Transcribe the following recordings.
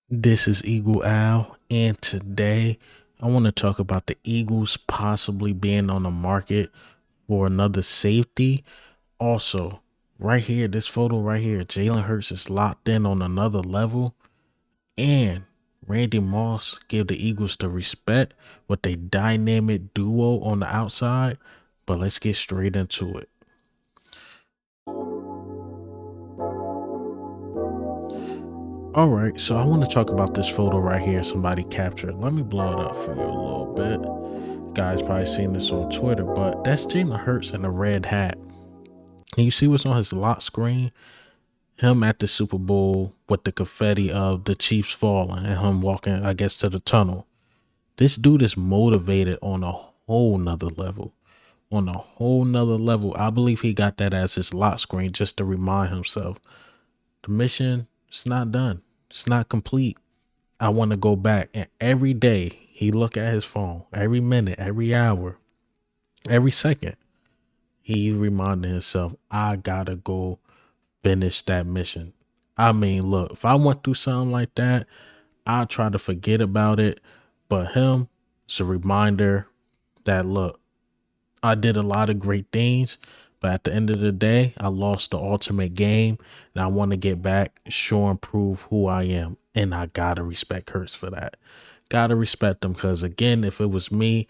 This is Eagle Al, and today I want to talk about the Eagles possibly being on the market for another safety. Also, right here, this photo right here, Jalen Hurts is locked in on another level, and Randy Moss gave the Eagles the respect with a dynamic duo on the outside. But let's get straight into it. All right, so I want to talk about this photo right here somebody captured. Let me blow it up for you a little bit. Guys probably seen this on Twitter, but that's Jalen Hurts in a red hat. And you see what's on his lock screen? Him at the Super Bowl with the confetti of the Chiefs falling and him walking, I guess, to the tunnel. This dude is motivated on a whole nother level. On a whole nother level. I believe he got that as his lock screen just to remind himself the mission is not done. It's not complete. I want to go back. And every day he look at his phone, every minute, every hour, every second, he reminded himself, I gotta go finish that mission. I mean, look, if I went through something like that, I try to forget about it. But him, it's a reminder that look, I did a lot of great things, but at the end of the day, I lost the ultimate game, and I want to get back, show and prove who I am, and I gotta respect Hurts for that. Gotta respect him because again, if it was me,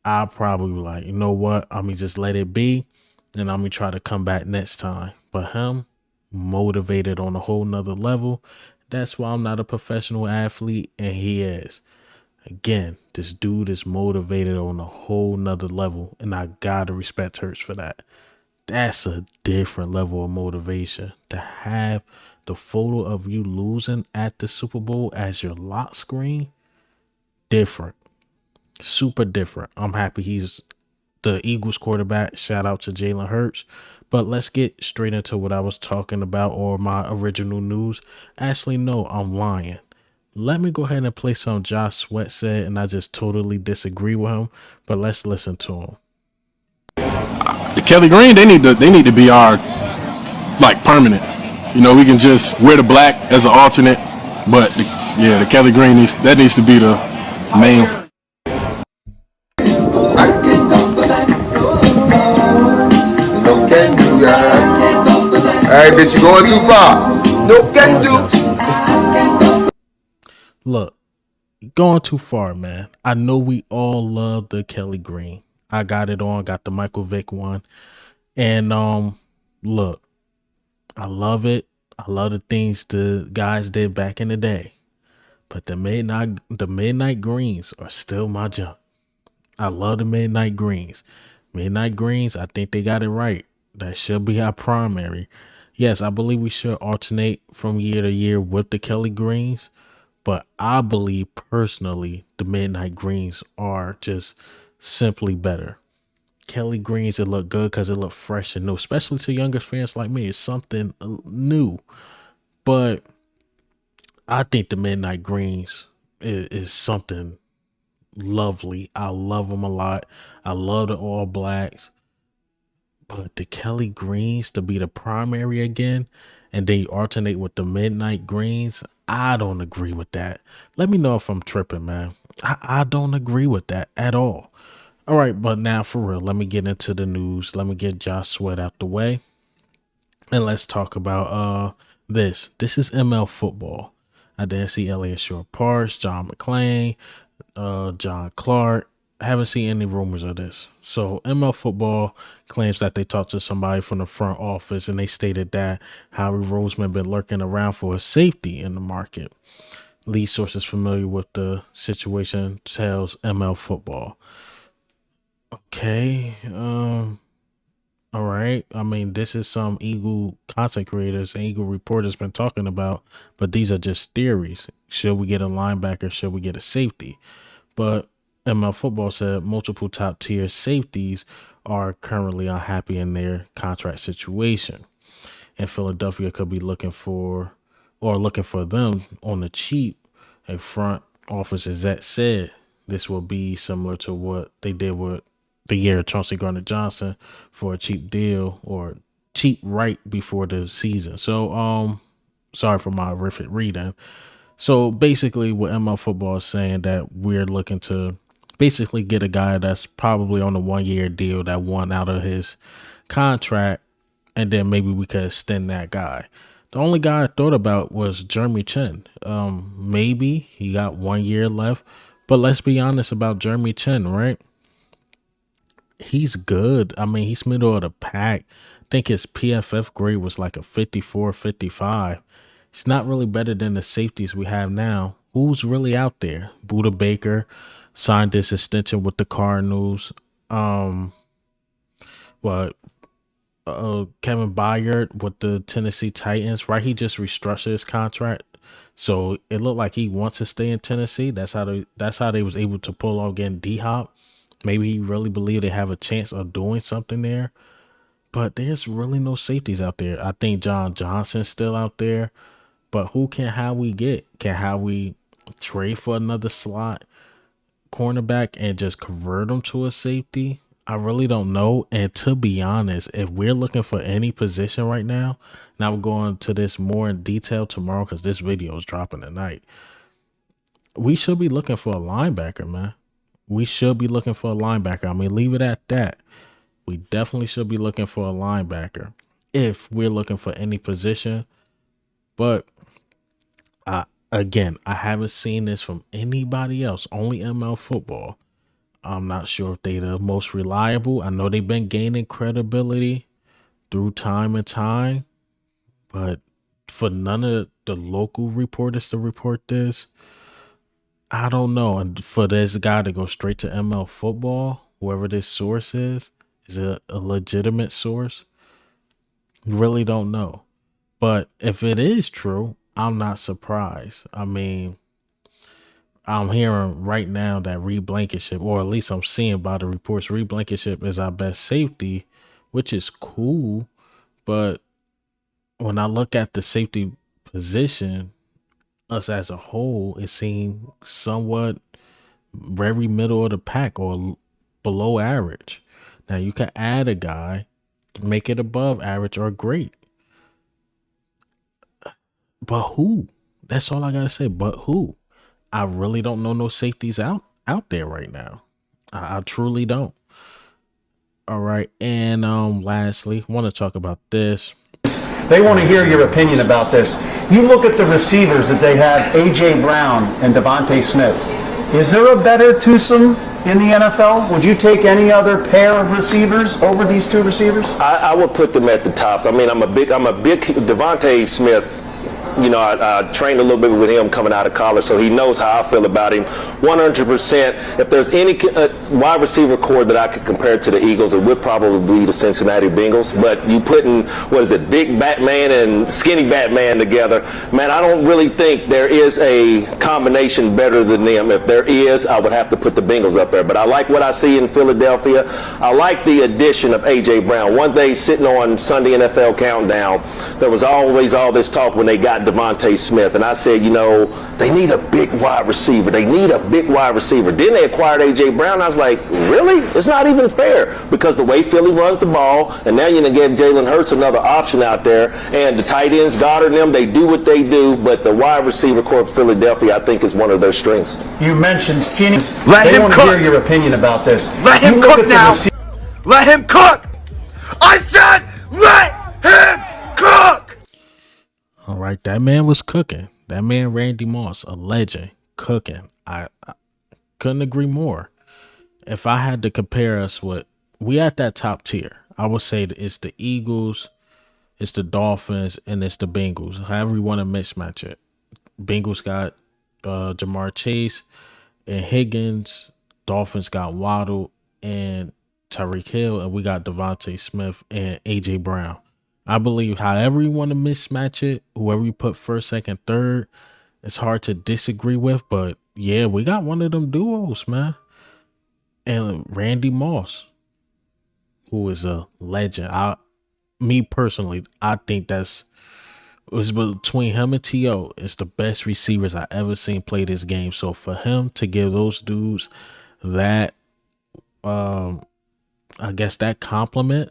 I probably be like, you know what? I'm gonna just let it be, and I'm gonna try to come back next time. But him, motivated on a whole nother level. That's why I'm not a professional athlete, and he is. Again, this dude is motivated on a whole nother level, and I gotta respect Hurts for that. That's a different level of motivation to have the photo of you losing at the Super Bowl as your lock screen. Different, super different. I'm happy he's the Eagles quarterback. Shout out to Jalen Hurts. But let's get straight into what I was talking about or my original news. Actually, no, I'm lying. Let me go ahead and play some Josh Sweat said, and I just totally disagree with him. But let's listen to him. The Kelly Green, they need to be our like permanent. You know, we can just wear the black as an alternate, but the Kelly Green needs to be the main. No can do, alright, bitch, you going too far. No can do. Look, going too far, man. I know we all love the Kelly Green. I got it on, got the Michael Vick one. And look, I love it. I love the things the guys did back in the day. But the midnight greens are still my junk. I love the midnight greens. Midnight greens, I think they got it right. That should be our primary. Yes, I believe we should alternate from year to year with the Kelly greens, but I believe personally the midnight greens are just simply better. Kelly greens, it look good because it look fresh and new, especially to younger fans like me. It's something new, but I think the midnight greens is something lovely. I love them a lot. I love the all blacks, but the Kelly greens to be the primary again, and then you alternate with the midnight greens. I don't agree with that. Let me know if I'm tripping, man. I don't agree with that at all. All right, but now for real, let me get into the news. Let me get Josh Sweat out the way, and let's talk about this. This is ML football. I didn't see Elliott Short Parks, John McClain, John Clark. I haven't seen any rumors of this. So ML Football claims that they talked to somebody from the front office and they stated that Howie Roseman been lurking around for a safety in the market. Lead sources familiar with the situation tells ML Football. Okay, all right. I mean, this is some Eagle content creators and Eagle reporters been talking about, but these are just theories. Should we get a linebacker? Should we get a safety? But ML Football said multiple top tier safeties are currently unhappy in their contract situation. And Philadelphia could be looking for them on the cheap. A front office exec said this will be similar to what they did with the year of Chauncey Gardner Johnson for a cheap deal or cheap right before the season. So sorry for my horrific reading. So basically, what ML football is saying that we're looking to basically get a guy that's probably on a 1 year deal that won out of his contract, and then maybe we could extend that guy. The only guy I thought about was Jeremy Chin. Maybe he got 1 year left, but let's be honest about Jeremy Chin, right? He's good. I mean, he's middle of the pack. I think his PFF grade was like a 54, 55. It's not really better than the safeties we have now. Who's really out there? Buda Baker signed this extension with the Cardinals. What Kevin Byard with the Tennessee Titans, right? He just restructured his contract, so it looked like he wants to stay in Tennessee. That's how they was able to pull off getting D Hop. Maybe he really believed they have a chance of doing something there. But there's really no safeties out there. I think John Johnson's still out there. But who can Howie get? Can Howie trade for another slot cornerback and just convert him to a safety? I really don't know. And to be honest, if we're looking for any position right now, and I'll go into this more in detail tomorrow because this video is dropping tonight, we should be looking for a linebacker, man. We should be looking for a linebacker. I mean, leave it at that. We definitely should be looking for a linebacker if we're looking for any position. But again, I haven't seen this from anybody else, only ML football. I'm not sure if they're the most reliable. I know they've been gaining credibility through time and time, but for none of the local reporters to report this, I don't know. And for this guy to go straight to ML football, whoever this source is it a legitimate source? Really don't know. But if it is true, I'm not surprised. I mean, I'm hearing right now that Reed Blankenship, or at least I'm seeing by the reports, Reed Blankenship is our best safety, which is cool. But when I look at the safety position, us as a whole, it seems somewhat very middle of the pack or below average. Now you can add a guy, make it above average or great. But who? That's all I gotta say. But who? I really don't know no safeties out there right now. I truly don't. All right, and lastly, want to talk about this. They want to hear your opinion about this. You look at the receivers that they have, AJ Brown and Devontae Smith. Is there a better twosome in the NFL? Would you take any other pair of receivers over these two receivers? I would put them at the tops. I mean, I'm a big Devontae Smith. You know, I trained a little bit with him coming out of college, so he knows how I feel about him 100%. If there's any wide receiver core that I could compare to the Eagles, it would probably be the Cincinnati Bengals. But you putting, big Batman and skinny Batman together, man, I don't really think there is a combination better than them. If there is, I would have to put the Bengals up there. But I like what I see in Philadelphia. I like the addition of AJ Brown. One day sitting on Sunday NFL Countdown, there was always all this talk when they got Devontae Smith, and I said, you know, they need a big wide receiver. They need a big wide receiver. Then they acquired AJ Brown. I was like, really? It's not even fair, because the way Philly runs the ball, and now you're gonna give Jalen Hurts another option out there, and the tight ends, Goddard and them, they do what they do, but the wide receiver core of Philadelphia, I think, is one of their strengths. You mentioned skinny. Let they him want cook. to hear your opinion about this. Let him cook now. Let him cook. I said, let him cook. All right, that man was cooking. That man, Randy Moss, a legend, cooking. I couldn't agree more. If I had to compare us with, we at that top tier, I would say that it's the Eagles, it's the Dolphins, and it's the Bengals. However you want to mismatch it. Bengals got Jamar Chase and Higgins. Dolphins got Waddle and Tyreek Hill, and we got Devontae Smith and AJ Brown. I believe however you want to mismatch it, whoever you put first, second, third, it's hard to disagree with. But yeah, we got one of them duos, man. And Randy Moss, who is a legend. Me personally, I think it was between him and T.O. It's the best receivers I ever seen play this game. So for him to give those dudes that, I guess that compliment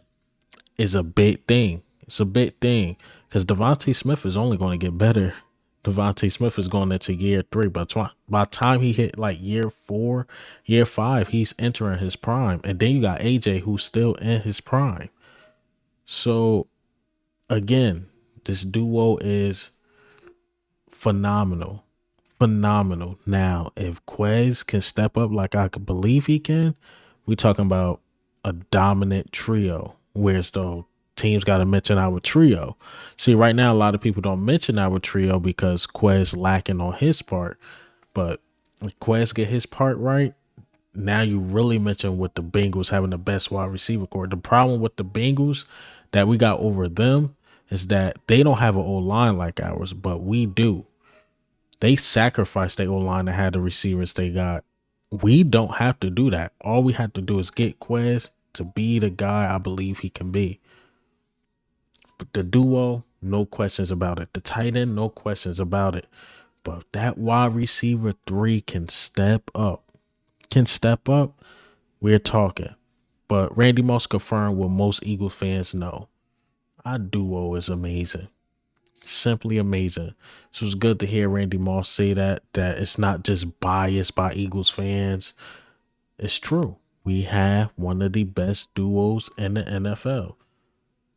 is a big thing. It's a big thing because Devontae Smith is only going to get better Devontae Smith is going into year 3, but by the time he hit like year 4, year 5, he's entering his prime. And then you got AJ who's still in his prime. So again, this duo is phenomenal. Phenomenal. Now, if Quez can step up like I could believe he can, we talking about a dominant trio. Whereas though teams got to mention our trio. See, right now a lot of people don't mention our trio because Quez lacking on his part. But if Quez get his part right, now you really mention with the Bengals having the best wide receiver core. The problem with the Bengals that we got over them is that they don't have an O-line like ours, but we do. They sacrificed their O-line to have the receivers they got. We don't have to do that. All we have to do is get Quez to be the guy I believe he can be. But the duo, no questions about it. The tight end, no questions about it. But that wide receiver 3 can step up. We're talking. But Randy Moss confirmed what most Eagles fans know. Our duo is amazing. Simply amazing. So it's good to hear Randy Moss say that it's not just biased by Eagles fans. It's true. We have one of the best duos in the NFL.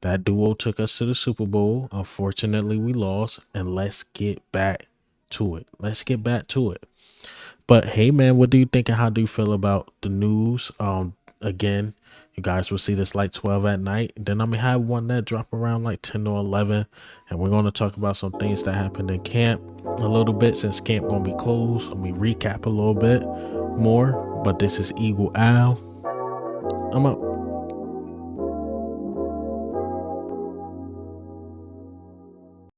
That duo took us to the Super Bowl. Unfortunately, we lost. And let's get back to it. But hey, man, what do you think and how do you feel about the news? Again, you guys will see this like 12 at night. Then I'm going to have one that drop around like 10 or 11. And we're going to talk about some things that happened in camp a little bit since camp going to be closed. Let me recap a little bit more. But this is Eagle Al. I'm out.